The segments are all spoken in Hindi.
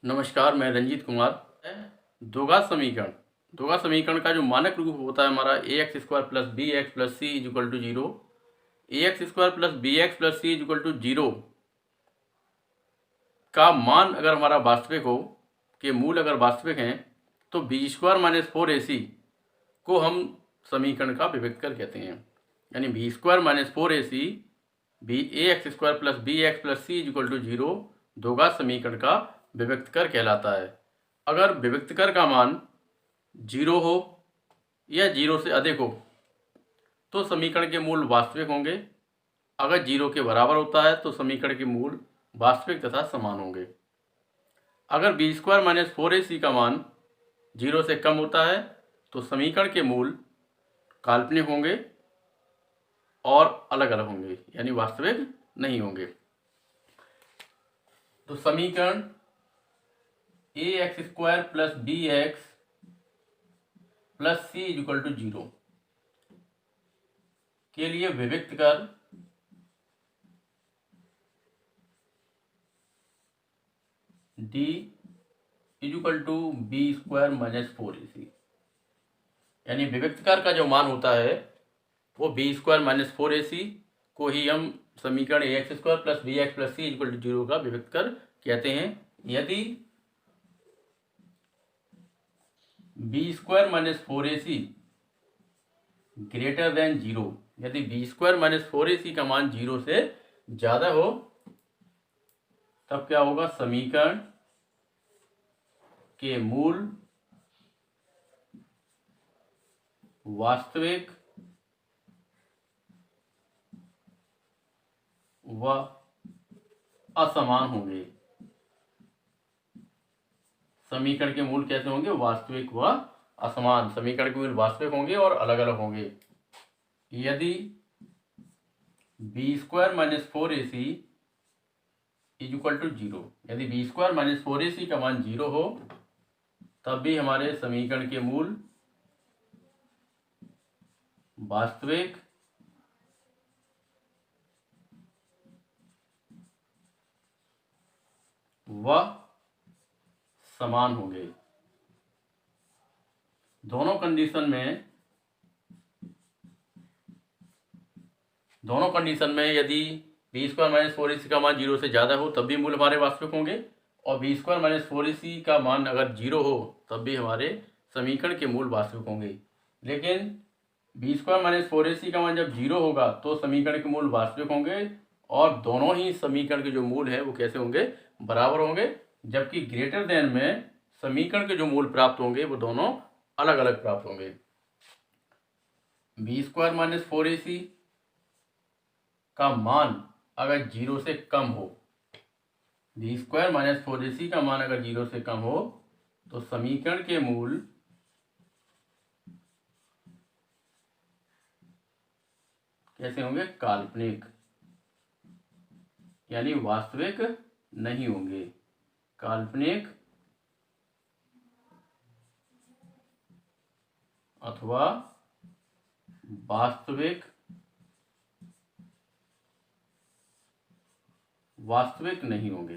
नमस्कार, मैं रंजीत कुमार। द्विघात समीकरण का जो मानक रूप होता है हमारा A X square plus B X plus C is equal to zero. A X square plus B X plus C is equal to zero का मान अगर हमारा वास्तविक हो, के मूल अगर वास्तविक हैं, तो B square minus four A C को हम समीकरण का विभक्तर कहते हैं। यानी B square minus four A C B A X square plus B X plus C is equal to zero द्विघात समीकरण का विभक्तकर कहलाता है। अगर विभक्तकर का मान जीरो हो या जीरो से अधिक हो तो समीकरण के मूल वास्तविक होंगे। अगर जीरो के बराबर होता है तो समीकरण के मूल वास्तविक तथा समान होंगे। अगर B square minus four A C का मान जीरो से कम होता है तो समीकरण के मूल काल्पनिक होंगे और अलग अलग होंगे, यानी वास्तविक नहीं होंगे। तो समीकरण A X square plus B X plus C is equal to zero के लिए विभक्त कर D is equal to B square minus four A C, यानी विभक्तकार का जो मान होता है वो B square minus four A C को ही हम समीकरण A X square plus B X plus C equal to zero का विभक्तकर कहते हैं। यदि B square minus four A C greater than zero, यदि B square minus four A C का मान जीरो से ज्यादा हो तब क्या होगा, समीकरण के मूल वास्तविक व असमान होंगे। समीकरण के मूल कैसे होंगे, वास्तविक व असमान। समीकरण के मूल वास्तविक होंगे और अलग अलग होंगे। यदि B square minus four A C is equal to zero, यदि B square minus four A C का मान जीरो हो तब भी हमारे समीकरण के मूल वास्तविक व समान होंगे। दोनों कंडीशन में यदि B square minus four A C का मान जीरो से ज़्यादा हो तब भी मूल हमारे वास्तविक होंगे, और B square minus four A C का मान अगर जीरो हो तब भी हमारे समीकरण के मूल वास्तविक होंगे। लेकिन B square minus four A C का मान जब जीरो होगा तो समीकरण के मूल वास्तविक होंगे और दोनों ही समीकरण के जो मूल है वो कैसे होंगे, बराबर होंगे। जबकि ग्रेटर देन में समीकरण के जो मूल प्राप्त होंगे वो दोनों अलग अलग प्राप्त होंगे। B square minus four A C का मान अगर जीरो से कम हो, B square minus four A C का मान अगर जीरो से कम हो तो समीकरण के मूल कैसे होंगे, काल्पनिक, यानी वास्तविक नहीं होंगे। काल्पनिक अथवा वास्तविक नहीं होंगे।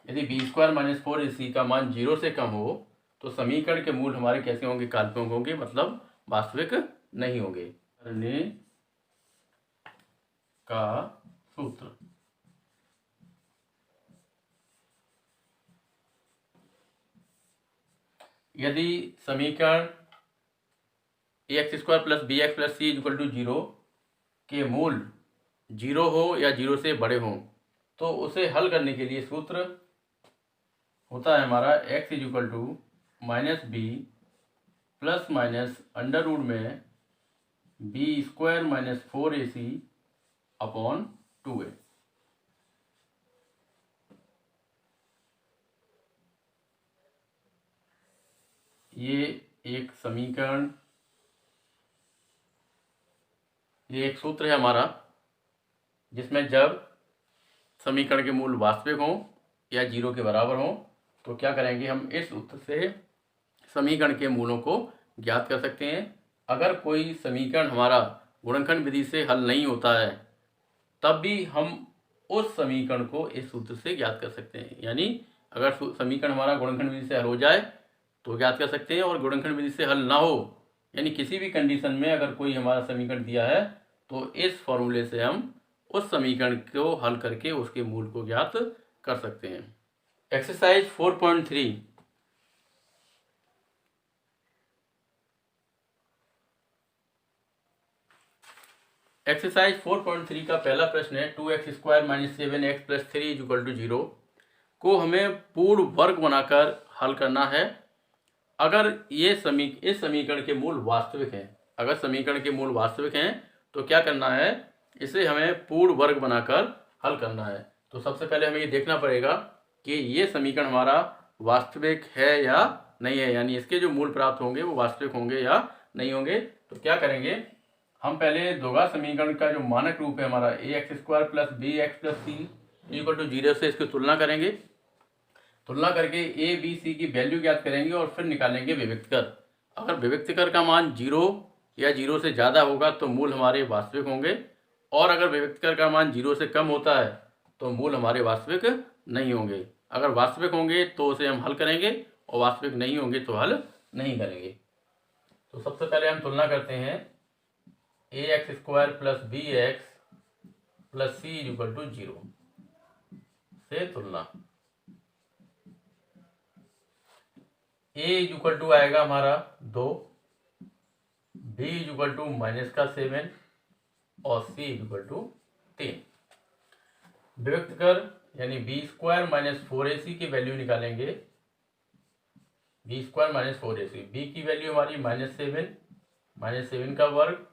यदि B square minus four A C का मान जीरो से कम हो तो समीकरण के मूल हमारे कैसे होंगे, काल्पनिक होंगे, मतलब वास्तविक नहीं होंगे। करने का सूत्र, यदि समीकरण A X square plus B X plus C equal to zero के मूल जीरो हो या जीरो से बड़े हों तो उसे हल करने के लिए सूत्र होता है हमारा X is equal to minus B plus minus under root में B square minus four A C upon two A. ये एक समीकरण, ये एक सूत्र है हमारा जिसमें जब समीकरण के मूल वास्तविक हों या जीरो के बराबर हों तो क्या करेंगे, हम इस सूत्र से समीकरण के मूलों को ज्ञात कर सकते हैं। अगर कोई समीकरण हमारा गुणनखंड विधि से हल नहीं होता है तब भी हम उस समीकरण को इस सूत्र से ज्ञात कर सकते हैं। यानी अगर समीकरण हमारा गुणनखंड विधि से हल हो जाए तो ज्ञात कर सकते हैं, और गुणनखंड विधि से हल ना हो, यानी किसी भी कंडीशन में अगर कोई हमारा समीकरण दिया है तो इस फॉर्मूले से हम उस समीकरण को हल करके उसके मूल को ज्ञात कर सकते हैं। एक्सरसाइज 4.3 एक्सरसाइज 4.3 का पहला प्रश्न है 2x² - 7x + 3 = 0 को हमें पूर्ण वर्ग बनाकर हल करना है। अगर इस समीकरण के मूल वास्तविक हैं, अगर समीकरण के मूल वास्तविक हैं तो क्या करना है, इसे हमें पूर्ण वर्ग बनाकर हल करना है। तो सबसे पहले हमें ये देखना पड़ेगा कि ये समीकरण हमारा वास्तविक है या नहीं है, यानी इसके जो मूल प्राप्त होंगे वो वास्तविक होंगे या नहीं होंगे। तो क्या करेंगे, हम पहले द्विघात समीकरण का जो मानक रूप है हमारा ax² + bx + c = 0 से इसकी तुलना करेंगे। तुलना करके ए बी सी की वैल्यू ज्ञात करेंगे और फिर निकालेंगे विभक्त कर। अगर विभक्त कर का मान 0 या 0 से ज़्यादा होगा तो मूल हमारे वास्तविक होंगे, और अगर विभक्त कर का मान 0 से कम होता है तो मूल हमारे वास्तविक नहीं होंगे। अगर वास्तविक होंगे तो उसे हम हल करेंगे, और वास्तविक नहीं होंगे तो हल नहीं करेंगे। तो सबसे पहले हम तुलना करते हैं ax² + bx + c = 0 से तुलना। a आएगा हमारा 2, b -7 और c 3। विभक्त कर यानी b² - 4ac की वैल्यू निकालेंगे। b² - 4ac, b की वैल्यू हमारी -7 का वर्ग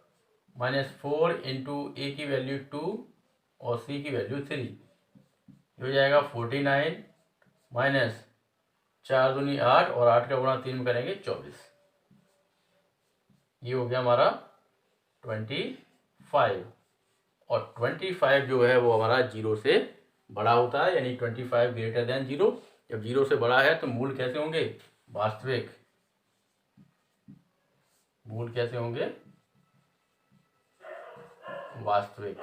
-4 × a की वैल्यू 2 और c की वैल्यू 3, ये हो जाएगा 49 -4 दूनी 8 और 8 का गुणा 3 में करेंगे 24, ये हो गया हमारा 25। और 25 जो है वो हमारा 0 से बड़ा होता है, यानी 25 > 0। जब 0 से बड़ा है तो मूल कैसे होंगे, वास्तविक। मूल कैसे होंगे, वास्तविक।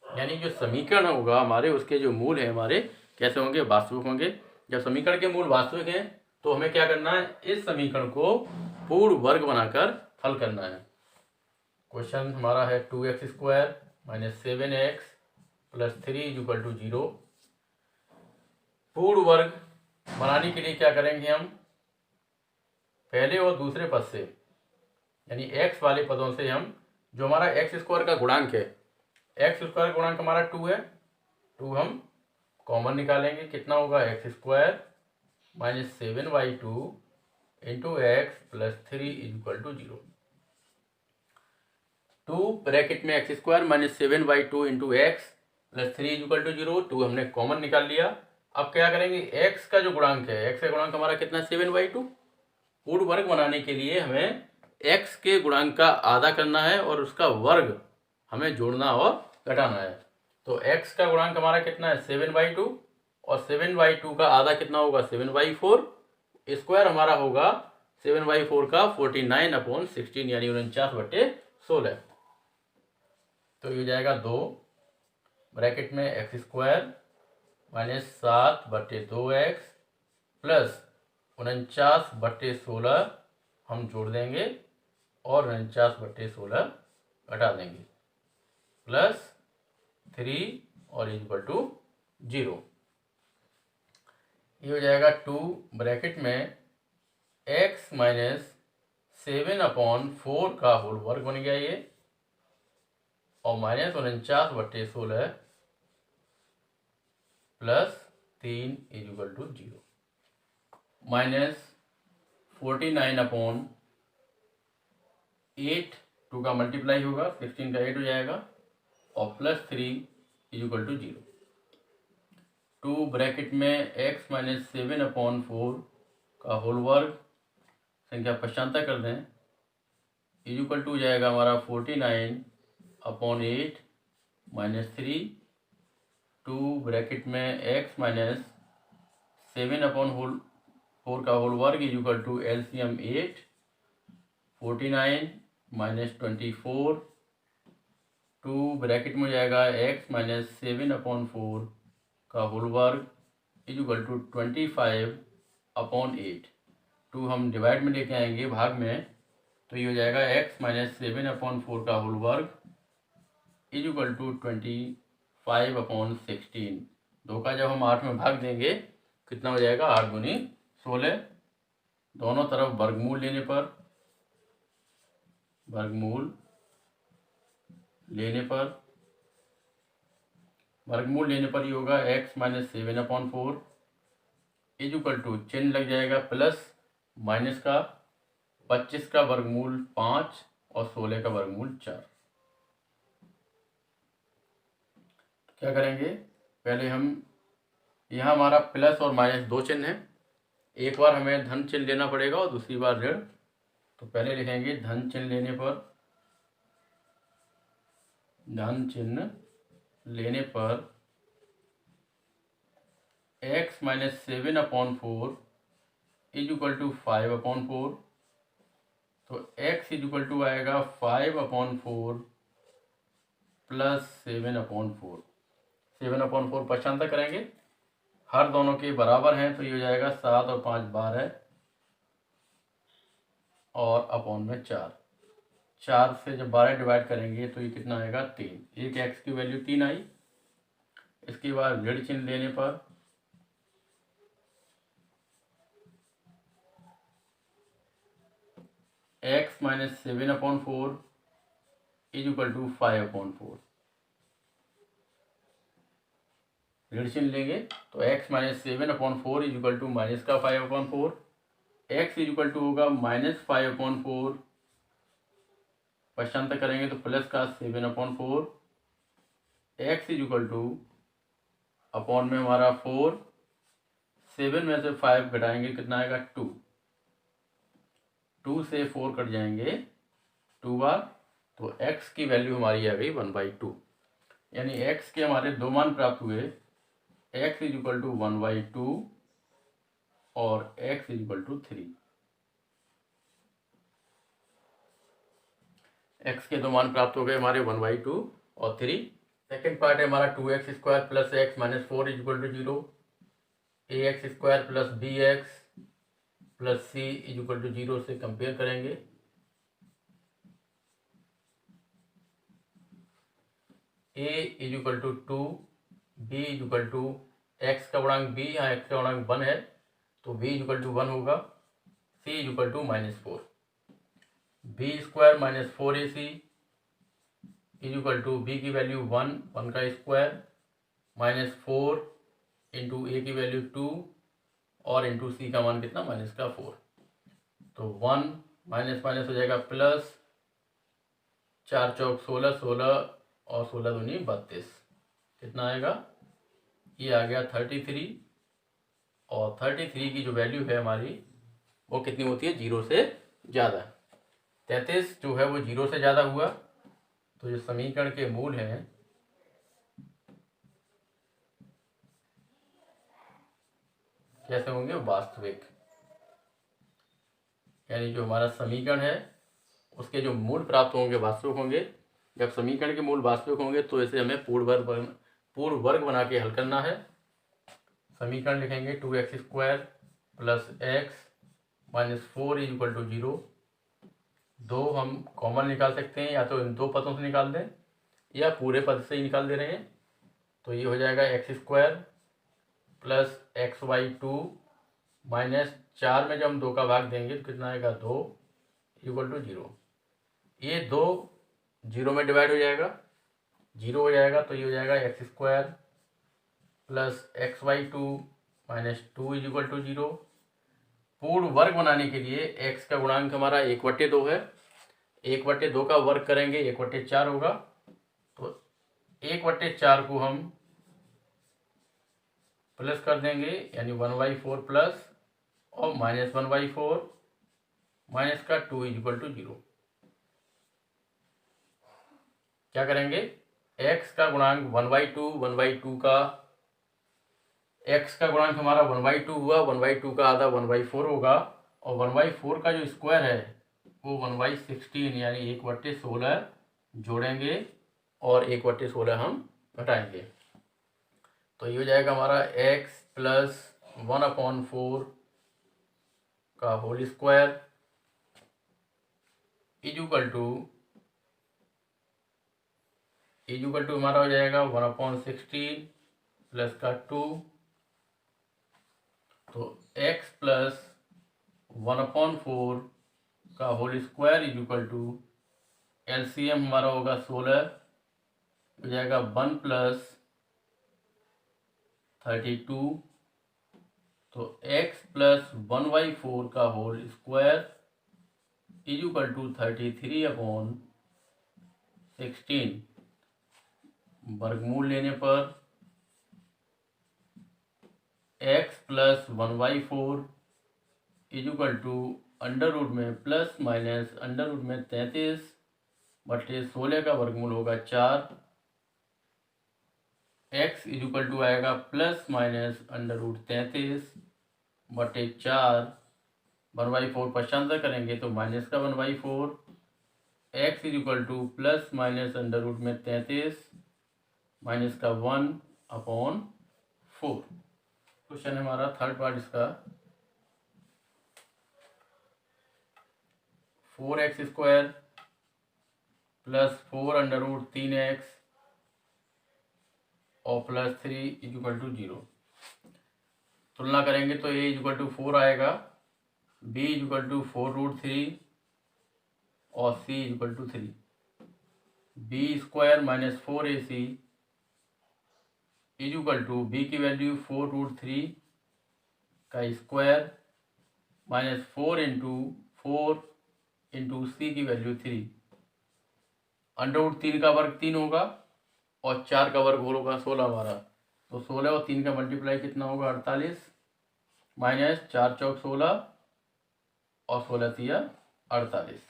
यानी जो समीकरण होगा हमारे, उसके जो मूल है हमारे कैसे होंगे, वास्तविक होंगे। जब समीकरण के मूल वास्तविक हैं तो हमें क्या करना है, इस समीकरण को पूर्ण वर्ग बनाकर हल करना है। क्वेश्चन हमारा है 2x² - 7x + 3 = 0। पूर्ण वर्ग बनाने के लिए क्या करेंगे, हम पहले और दूसरे पद से, यानी x वाले पदों से हम जो हमारा x² का गुणांक है, x² गुणांक हमारा 2 है, 2 हम कॉमन निकालेंगे। कितना होगा, x² - 7/2 × x + 3 = 0। 2 ब्रैकेट में x² - 7/2 × x + 3 = 0, 2 हमने कॉमन निकाल लिया। अब क्या करेंगे, x का जो गुणांक है, x का गुणांक हमारा कितना, 7/2। पूर्ण वर्ग बनाने के लिए हमें x के गुणांक का आधा करना है और उसका वर्ग हमें जोड़ना और घटाना है। तो x का गुणांक हमारा कितना है, 7/2, और 7/2 का आधा कितना होगा, 7/4। स्क्वायर हमारा होगा 7/4 का 49/16, यानी 49/16। तो ये हो जाएगा 2 ब्रैकेट में x² - 7/2x + 49/16 हम जोड़ देंगे और 49/16 घटा देंगे, +3 और = 0। ये हो जाएगा 2 ब्रैकेट में x - 7/4 का होल वर्ग बन गया ये, और -49/16 +3 = 0। -49/8, 2 का मल्टीप्लाई होगा, 16 का 8 हो जाएगा, और +3 = 0। 2 ब्रैकेट में x - 7/4 का होल वर्ग, संख्या पश्चांतर कर दें, = हो जाएगा हमारा 49/8 - 3। 2 ब्रैकेट में x - 7/4 का होल वर्ग = LCM 8, 49 - 24 2 ब्रैकेट में हो जाएगा x माइनस 7/4 का होल वर्ग इज इक्वल टू 25/8। 2 हम डिवाइड में लेके आएंगे भाग में, तो ये हो जाएगा x माइनस 7/4 का होल वर्ग इज इक्वल टू 25/16। 2 का जब हम 8 में भाग देंगे कितना हो जाएगा, 8 दूनी 16। दोनों तरफ वर्गमूल लेने पर ही होगा x minus 7/4 is equal to चिन्ह लग जाएगा प्लस माइनस का 25 का वर्गमूल 5 और 16 का वर्गमूल 4। क्या करेंगे, पहले हम यहाँ हमारा प्लस और माइनस दो चिन्ह हैं, एक बार हमें धन चिन्ह लेना पड़ेगा और दूसरी बार ऋण। तो पहले लिखेंगे धन चिन्ह लेने पर x minus 7/4 is equal to 5/4। तो x इज इक्वल टू आएगा 5/4 प्लस 7/4। 7/4 पक्षांतर करेंगे, हर दोनों के बराबर हैं, तो ये हो जाएगा 7 और 5 12 और अपॉन में 4। 4 से जब 12 डिवाइड करेंगे तो ये कितना आएगा, 3। एक x की वैल्यू 3 आई। इसके बाद ऋण चिन्ह लेने पर x minus 7/4 is equal to 5/4। ऋण चिन्ह लेंगे तो x minus 7/4 is equal to minus का 5/4। x इज इक्वल टू होगा माइनस 5/4, पक्षांतर करेंगे तो प्लस का 7/4। x is equal to upon में हमारा 4, 7 में से 5 घटाएंगे कितना आएगा, 2। 2 से 4 कट जाएंगे 2 बार, तो x की वैल्यू हमारी आ गई 1/2। यानी x के हमारे दो मान प्राप्त हुए, x इज इक्वल टू 1/2 और x is equal to 3। x के दो मान प्राप्त हो गए हमारे 1/2 और 3। सेकेंड पार्ट है हमारा 2x² plus x minus 4 is equal to 0। ax² plus bx plus c is equal to 0 से कंपेयर करेंगे। a is equal to 2, b is equal to x का गुणांक b, यहाँ x का गुणांक 1 है तो b इज इक्वल टू 1 होगा। c is equal to -4। b² minus 4ac is equal to b की वैल्यू 1, 1 का स्क्वायर माइनस 4 इंटू a की वैल्यू 2 और इंटू c का मान कितना, माइनस का 4। तो 1 माइनस माइनस हो जाएगा प्लस, 4 चौक 16, 16 और 16 दूनी 32। कितना आएगा, ये आ गया 33। और 33 की जो वैल्यू है हमारी वो कितनी होती है, 0 से ज़्यादा। 33 जो है वो 0 से ज़्यादा हुआ, तो जो समीकरण के मूल हैं कैसे होंगे, वास्तविक। यानी जो हमारा समीकरण है उसके जो मूल प्राप्त होंगे वास्तविक होंगे। जब समीकरण के मूल वास्तविक होंगे तो इसे हमें पूर्ण वर्ग बना के हल करना है। समीकरण लिखेंगे 2x² plus x minus 4 is equal to 0। 2 हम कॉमन निकाल सकते हैं, या तो इन दो पदों से निकाल दें या पूरे पद से ही निकाल दे रहे हैं। तो ये हो जाएगा x² प्लस x/2 माइनस 4 में जब हम 2 का भाग देंगे तो कितना आएगा, 2 इक्वल टू 0। ये 2 0 में डिवाइड हो जाएगा, 0 हो जाएगा, तो ये हो जाएगा x² plus x/2 minus 2 is equal to 0। पूर्ण वर्ग बनाने के लिए x का गुणांक हमारा 1/2 है, 1/2 का वर्ग करेंगे 1/4 होगा। तो 1/4 को हम प्लस कर देंगे, यानी 1/4 प्लस और माइनस 1/4 माइनस का 2 इज इक्वल टू 0। क्या करेंगे, x का गुणांक 1/2 का x का गुणांक हमारा 1/2 हुआ, 1/2 का आधा 1/4 होगा, और 1/4 का जो स्क्वायर है वो 1/16 यानी 1/16 जोड़ेंगे और 1/16 हम घटाएंगे। तो ये हो जाएगा हमारा x प्लस 1/4 का whole square is equal to हमारा हो जाएगा 1/16 प्लस का 2। तो x प्लस 1/4 का whole square is equal to LCM हमारा होगा 16, हो जाएगा 1 प्लस 32। तो x प्लस 1/4 का whole square is equal to 33/16। वर्गमूल लेने पर x plus 1/4 is equal to under root में प्लस माइनस अंडर रूट में 33/16 का वर्गमूल होगा 4। x इज इक्वल टू आएगा प्लस माइनस अंडर रूट 33/4। 1/4 पश्चांतर करेंगे तो माइनस का 1/4। x is equal to plus minus under root में 33 माइनस का 1/4। क्वेश्चन है हमारा थर्ड पार्ट इसका 4x square plus 4 under root 3x और प्लस 3 इज इक्वल टू 0। तुलना करेंगे तो a इज इक्वल टू 4 आएगा, b इज इक्वल टू 4√3 और c is equal to 3। b square minus 4ac is equal to b की वैल्यू 4√3 का स्क्वायर माइनस 4 इंटू c की वैल्यू 3। अंडर रूट 3 का वर्ग 3 होगा और 4 का वर्ग होगा 16 हमारा। तो 16 और 3 का मल्टीप्लाई कितना होगा 48 माइनस 4 चौक 16 और 16 तिया 48,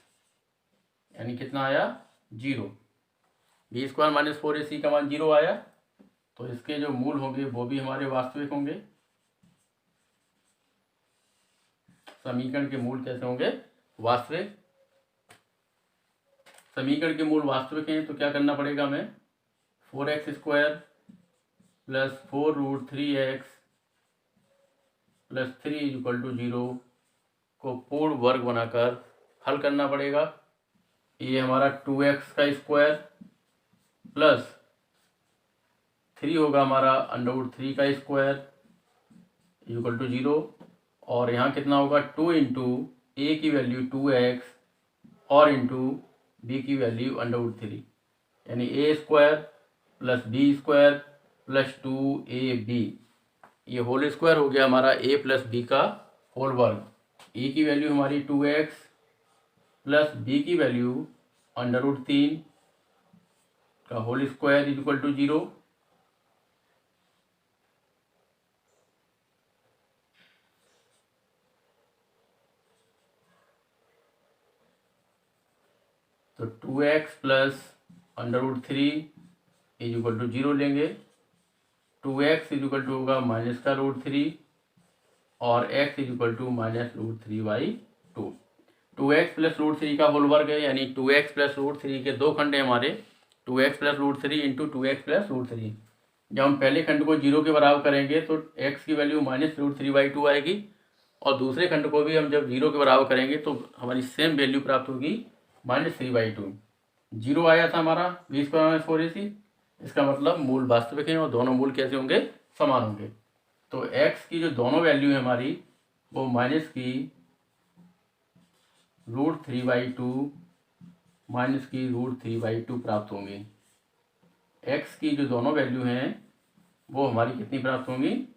यानी कितना आया 0। बी स्क्वायर माइनस 4ac का मान 0 आया। तो इसके जो मूल होंगे वो भी हमारे वास्तविक होंगे। समीकरण के मूल कैसे होंगे वास्तविक। समीकरण के मूल वास्तविक हैं तो क्या करना पड़ेगा हमें 4x square plus 4√3x plus 3 is equal to 0 को पूर्ण वर्ग बनाकर हल करना पड़ेगा। ये हमारा 2x का स्क्वायर प्लस 3 होगा हमारा अंडर रूट 3 का स्क्वायर इज इक्वल टू 0 और यहाँ कितना होगा 2 इंटू ए की वैल्यू 2x और इंटू बी की वैल्यू अंडर रूट 3, यानी A square plus B square plus 2ab। ये होल स्क्वायर हो गया हमारा a प्लस बी का होल वर्ग। ए की वैल्यू हमारी 2x प्लस बी की वैल्यू अंडर रूट 3 का whole square is equal to 0। तो 2x plus under root 3 is equal to 0 लेंगे। 2x इज इक्वल टू होगा माइनस का रूट 3 और x is equal to minus root 3/2। 2x plus root 3 का होल वर्ग है, यानी 2x प्लस रूट 3 के दो खंड हैं हमारे 2x plus root 3 into 2x plus root 3। जब हम पहले खंड को 0 के बराबर करेंगे तो x की वैल्यू माइनस रूट 3/2 आएगी और दूसरे खंड को भी हम जब 0 के बराबर करेंगे तो हमारी सेम वैल्यू प्राप्त होगी -3/2। 0 आया था हमारा बी स्क्वायर माइनस 4ac। इसका मतलब मूल वास्तविक है और दोनों मूल कैसे होंगे समान होंगे। तो x की जो दोनों वैल्यू है हमारी वो माइनस की √3/2 माइनस की √3/2 प्राप्त होंगी। x की जो दोनों वैल्यू हैं वो हमारी कितनी प्राप्त होंगी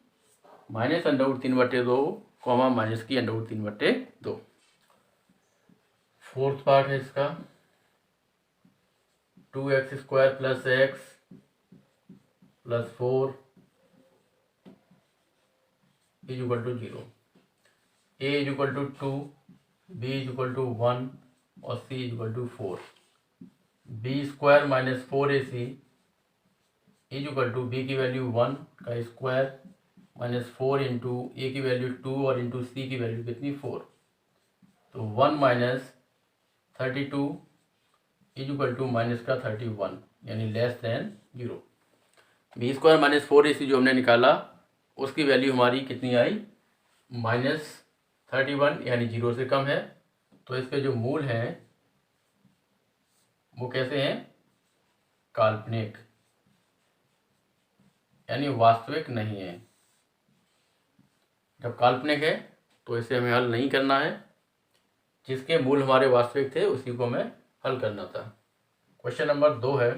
minus under root 3/2 comma minus की अंडर रूट 3/2। फोर्थ पार्ट है इसका 2x square plus x plus 4 is equal to 0। a is equal to 2, b is equal to 1 और c is equal to 4। b square minus 4ac is equal to b की वैल्यू 1 का स्क्वायर माइनस 4 इंटू ए की वैल्यू 2 और इंटू c की वैल्यू कितनी 4। तो 1 minus 32 is equal to minus का 31। यानी less than 0। B square minus 4ac जो हमने निकाला उसकी वैल्यू हमारी कितनी आई, -31, यानी 0 से कम है। तो इसके जो मूल हैं वो कैसे हैं, काल्पनिक, यानी वास्तविक नहीं है। जब काल्पनिक है तो इसे हमें हल नहीं करना है, जिसके मूल हमारे वास्तविक थे उसी को हमें हल करना था। क्वेश्चन नंबर 2 है,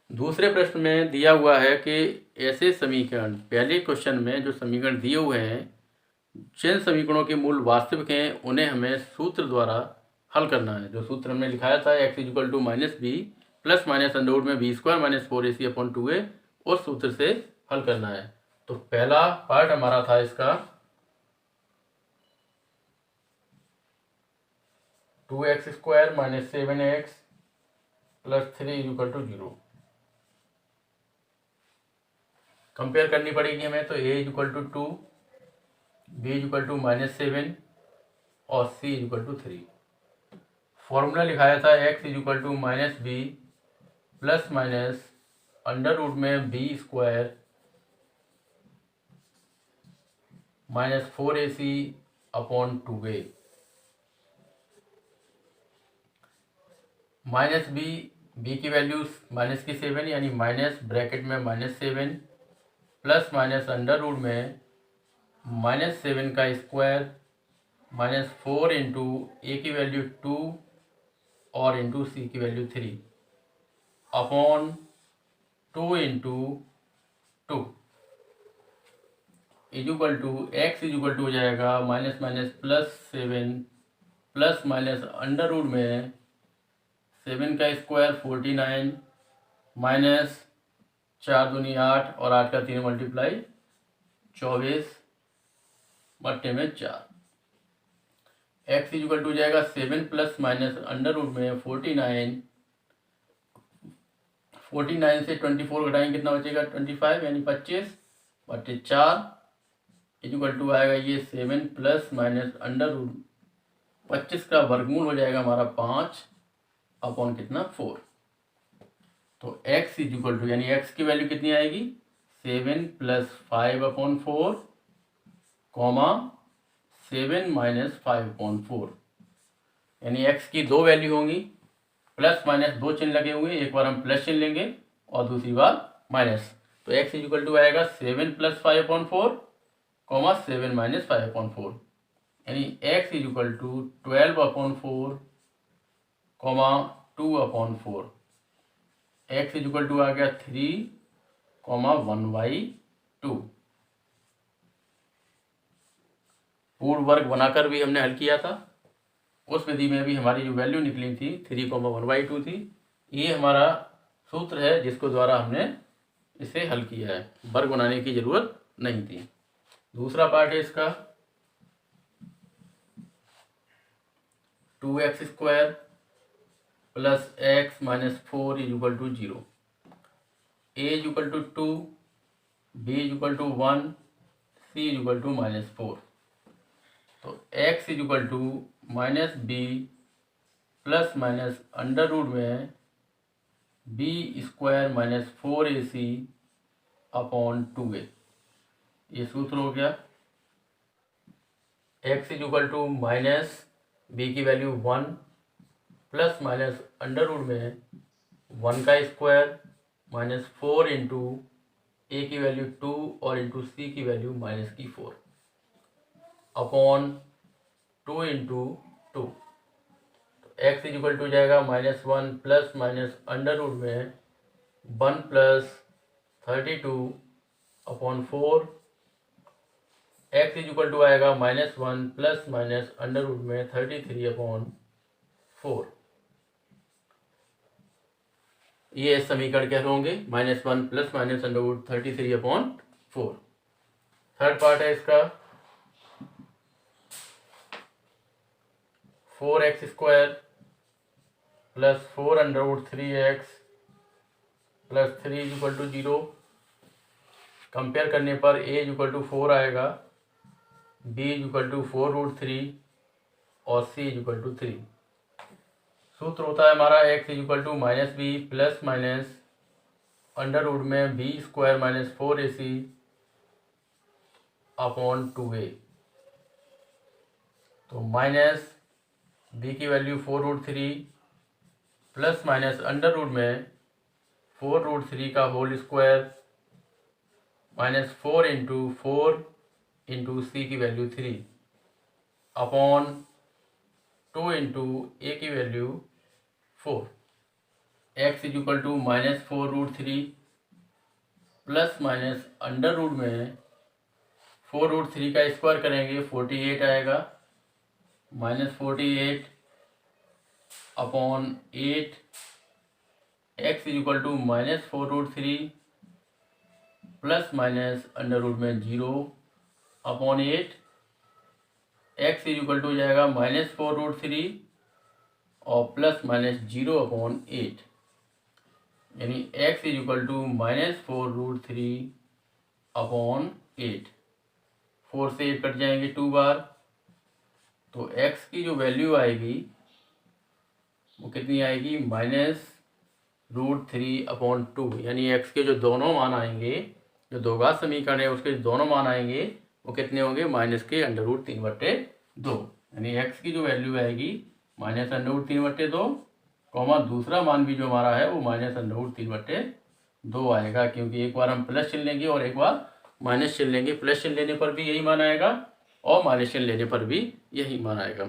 दूसरे प्रश्न में दिया हुआ है कि ऐसे समीकरण, पहले क्वेश्चन में जो समीकरण दिए हुए हैं, जिन समीकरणों के मूल वास्तविक हैं उन्हें हमें सूत्र द्वारा हल करना है। जो सूत्र हमने लिखाया था x equal to -b plus minus under root में B square minus 4ac upon 2a, उस सूत्र से हल करना है। तो पहला पार्ट हमारा था इसका 2x square minus 7x plus 3 equal to 0। Compare करनी पड़ेगी हमें, तो a equal to 2, b equal to -7 और c इक्वल टू 3। फॉर्मूला लिखाया था x equal to -b plus minus under root में B square minus 4ac upon 2a। Minus B की वैल्यू माइनस की 7, यानी माइनस ब्रैकेट में -7 प्लस माइनस अंडर रूट में -7 का स्क्वायर माइनस 4 इंटू ए की वैल्यू 2 और इंटू सी की value 3 upon 2 into 2 equal to x equal to हो जाएगा minus minus +7 plus minus under root में 7 का स्क्वायर 49 माइनस 4 दूनी 8 और 8 का 3 मल्टीप्लाई 24 बट्टे में 4। एक्स इक्वल टू जाएगा 7 प्लस माइनस अंडर रूट में 49 से 24 घटाएंगे कितना बचेगा 25, यानी 25 बटे 4 इक्वल टू आएगा ये 7 प्लस माइनस अंडर रूट 25 का वर्गमूल हो जाएगा हमारा 5 अपॉन कितना 4। तो x इक्वल टू, यानी x की वैल्यू कितनी आएगी 7 plus 5 upon 4 comma 7 minus 5 upon 4, यानी x की दो वैल्यू होंगी, प्लस माइनस दो चिन्ह लगे हुए, एक बार हम प्लस चिन्ह लेंगे और दूसरी बार माइनस। तो x इक्वल टू आएगा 7 plus 5 upon 4 comma 7 minus 5 upon 4, यानी x equal to 12 upon 4 comma 2 upon 4। x equal to आ गया 3 कॉमा 1/2। पूर्ण वर्ग बनाकर भी हमने हल किया था, उस विधि में भी हमारी जो वैल्यू निकली थी 3 कॉमा 1/2 थी। ये हमारा सूत्र है जिसको द्वारा हमने इसे हल किया है, वर्ग बनाने की जरूरत नहीं थी। दूसरा पार्ट है इसका 2x square plus x minus 4 equal to 0। a equal to 2, b equal to 1, c equal to -4। तो x equal to minus B plus minus under root में B square minus 4ac upon 2a, ये सूत्र हो गया। x equal to minus B की value 1 plus minus under root में 1 का स्क्वायर माइनस 4 इंटू ए की वैल्यू 2 और इंटू सी की वैल्यू माइनस की 4 अपॉन 2 इंटू 2। तो x इक्वल टू जाएगा -1 प्लस माइनस अंडर रूट में 1 plus 32 upon 4। x equal to आएगा -1 प्लस माइनस अंडर रूट में 33 अपॉन 4। ये समीकरण क्या होंगे, -1 plus minus under root 33 upon 4। Third part है इसका 4x square plus 4 under root 3x plus 3 equal to 0। Compare करने पर a इक्वल टू 4 आएगा, b इक्वल टू 4 रूट 3 और c इक्वल टू 3। सूत्र होता है हमारा x equal to minus B plus minus under root में B square minus 4ac upon 2a। तो माइनस बी की value 4√3 plus minus under root में 4√3 का whole square minus 4 into 4 into C की वैल्यू 3 अपॉन 2 इंटू ए की value 4। X is equal to minus 4√3 plus minus under root में 4√3 का स्क्वायर करेंगे 48 आएगा, minus 48 upon 8। X is equal to minus 4√3 plus minus under root में 0 upon 8। X is equal to जाएगा माइनस 4√3 और प्लस माइनस 0 अपॉन 8, यानी x is equal to minus 4√3 upon 8। 4 से 8 कट जाएंगे 2 बार, तो x की जो वैल्यू आएगी वो कितनी आएगी, -√3 अपॉन 2। यानी x के जो दोनों मान आएंगे, जो दो घात समीकरण है उसके दोनों मान आएंगे वो कितने होंगे, -√3/2। यानी x की जो वैल्यू आएगी -√3/2, कॉमा दूसरा मान भी जो हमारा है वो -√3/2 आएगा, क्योंकि एक बार हम प्लस चिन्ह लेंगे और एक बार माइनस चिन्ह लेंगे। प्लस चिन्ह लेने पर भी यही मान आएगा और माइनस चिन्ह लेने पर भी यही मान आएगा।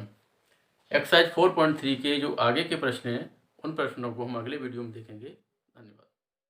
एक्सरसाइज 4.3 के जो आगे के प्रश्न हैं उन प्रश्नों को हम अगले वीडियो में देखेंगे। धन्यवाद।